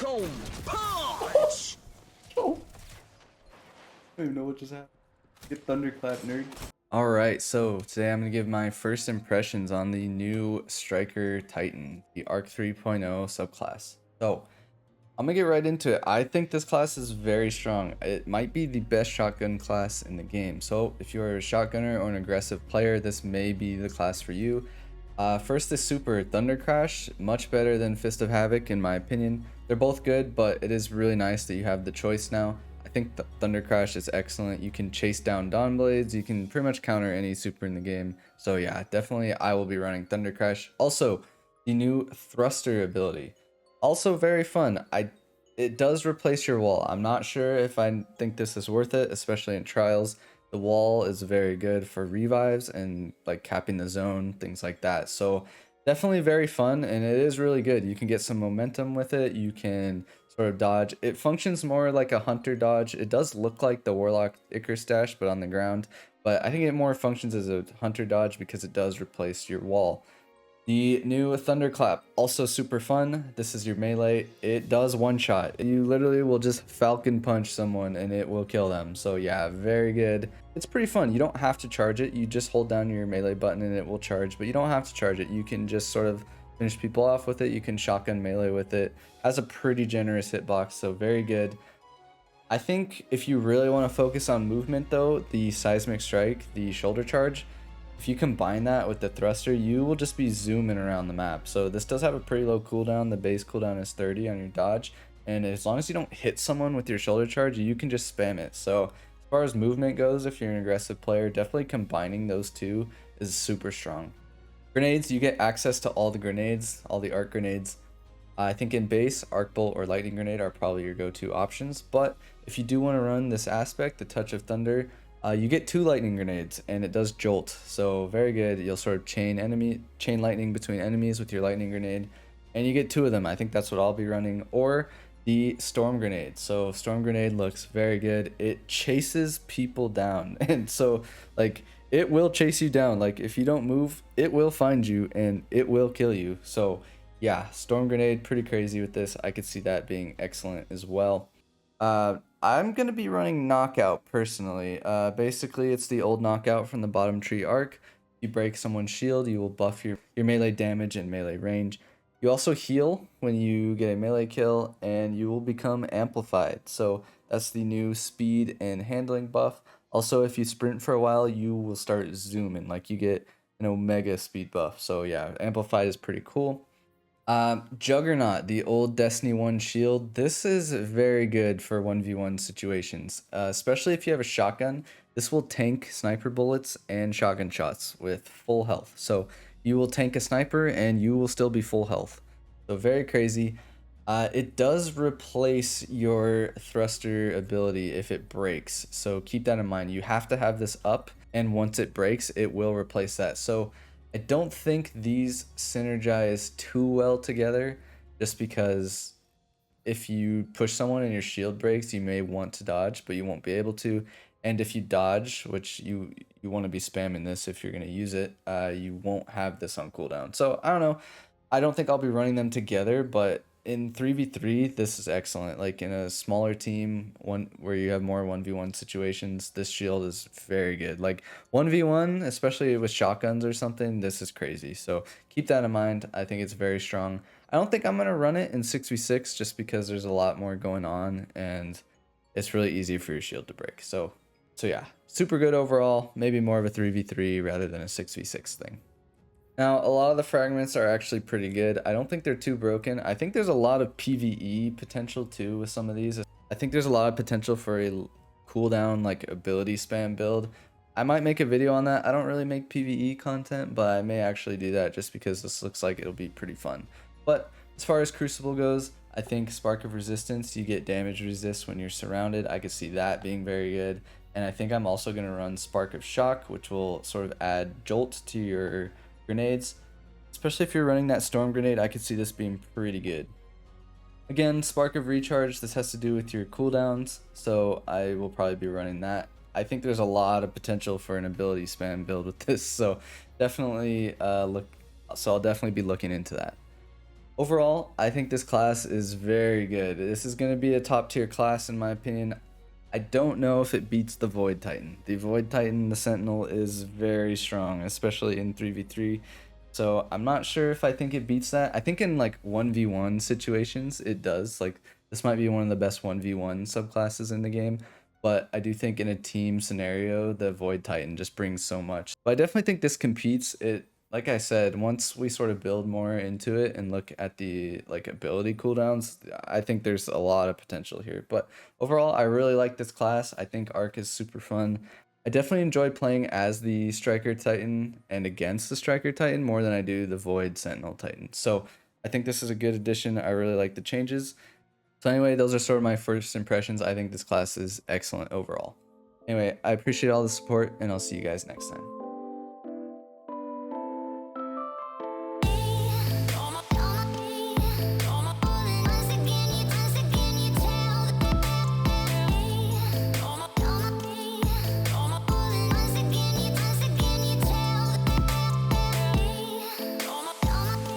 Falcon punch. Oh. I don't even know what just happened. Get thunderclap, nerd. Alright, so today I'm going to give my first impressions on the new Striker Titan, the Arc 3.0 subclass. So, I'm going to get right into it. I think this class is very strong. It might be the best shotgun class in the game. So, if you're a shotgunner or an aggressive player, this may be the class for you. First, the Super Thunder Crash, much better than Fist of Havoc in my opinion. They're both good, but it is really nice that you have the choice now. I think the Thunder Crash is excellent. You can chase down Dawn Blades. You can pretty much counter any super in the game. So yeah, definitely I will be running Thunder Crash. Also, the new Thruster ability. Also very fun. It does replace your wall. I'm not sure if I think this is worth it, especially in trials. The wall is very good for revives and like capping the zone, things like that. So definitely very fun, and it is really good. You can get some momentum with it. You can sort of dodge. It functions more like a hunter dodge. It does look like the Warlock Icarus Dash, but on the ground. But I think it more functions as a hunter dodge because it does replace your wall. The new Thunderclap, also super fun. This is your melee. It does one shot. You literally will just Falcon punch someone and it will kill them. So yeah, very good. It's pretty fun. You don't have to charge it. You just hold down your melee button and it will charge, but you don't have to charge it. You can just sort of finish people off with it. You can shotgun melee with it. Has a pretty generous hitbox, so very good. I think if you really want to focus on movement though, the Seismic Strike, the shoulder charge, if you combine that with the thruster, you will just be zooming around the map. So this does have a pretty low cooldown. The base cooldown is 30 on your dodge. And as long as you don't hit someone with your shoulder charge, you can just spam it. So as far as movement goes, if you're an aggressive player, definitely combining those two is super strong. Grenades, you get access to all the grenades, all the arc grenades. I think in base, Arc Bolt or Lightning Grenade are probably your go-to options. But if you do want to run this aspect, the Touch of Thunder, you get 2 lightning grenades and it does jolt, so very good. You'll sort of chain lightning between enemies with your lightning grenade, and you get 2 of them. I think that's what I'll be running, or the storm grenade. So storm grenade looks very good. It chases people down, and so like it will chase you down. Like if you don't move, it will find you and it will kill you. So yeah, storm grenade, pretty crazy with this. I could see that being excellent as well. I'm going to be running Knockout personally. Basically, it's the old Knockout from the bottom tree arc. You break someone's shield, you will buff your melee damage and melee range. You also heal when you get a melee kill, and you will become amplified. So that's the new speed and handling buff. Also, if you sprint for a while, you will start zooming, like you get an omega speed buff. So yeah, amplified is pretty cool. Juggernaut, the old Destiny 1 shield. This is very good for 1v1 situations, especially if you have a shotgun. This will tank sniper bullets and shotgun shots with full health. So you will tank a sniper and you will still be full health. So very crazy. It does replace your thruster ability if it breaks. So keep that in mind. You have to have this up, and once it breaks, it will replace that. So I don't think these synergize too well together, just because if you push someone and your shield breaks, you may want to dodge, but you won't be able to. And if you dodge, which you want to be spamming this if you're going to use it, you won't have this on cooldown. So I don't know. I don't think I'll be running them together, but in 3v3, this is excellent. Like in a smaller team, one where you have more 1v1 situations, this shield is very good. Like 1v1, especially with shotguns or something, this is crazy. So keep that in mind. I think it's very strong. I don't think I'm going to run it in 6v6 just because there's a lot more going on and it's really easy for your shield to break. So yeah, super good overall. Maybe more of a 3v3 rather than a 6v6 thing. Now, a lot of the fragments are actually pretty good. I don't think they're too broken. I think there's a lot of PvE potential too with some of these. I think there's a lot of potential for a cooldown, like ability spam build. I might make a video on that. I don't really make PvE content, but I may actually do that just because this looks like it'll be pretty fun. But as far as Crucible goes, I think Spark of Resistance, you get damage resist when you're surrounded. I could see that being very good. And I think I'm also going to run Spark of Shock, which will sort of add jolt to your grenades, especially if you're running that storm grenade. I could see this being pretty good. Again, Spark of Recharge, this has to do with your cooldowns, so I will probably be running that. I think there's a lot of potential for an ability spam build with this, so definitely I'll definitely be looking into that. Overall, I think this class is very good. This is going to be a top tier class in my opinion. I don't know if it beats the Void Titan. The Void Titan, the Sentinel, is very strong, especially in 3v3. So I'm not sure if I think it beats that. I think in like 1v1 situations, it does. Like this might be one of the best 1v1 subclasses in the game. But I do think in a team scenario, the Void Titan just brings so much. But I definitely think this competes. It, like I said, once we sort of build more into it and look at the like ability cooldowns, I think there's a lot of potential here. But overall, I really like this class. I think Arc is super fun. I definitely enjoy playing as the Striker Titan and against the Striker Titan more than I do the Void Sentinel Titan. So I think this is a good addition. I really like the changes. So anyway, those are sort of my first impressions. I think this class is excellent overall. Anyway, I appreciate all the support and I'll see you guys next time.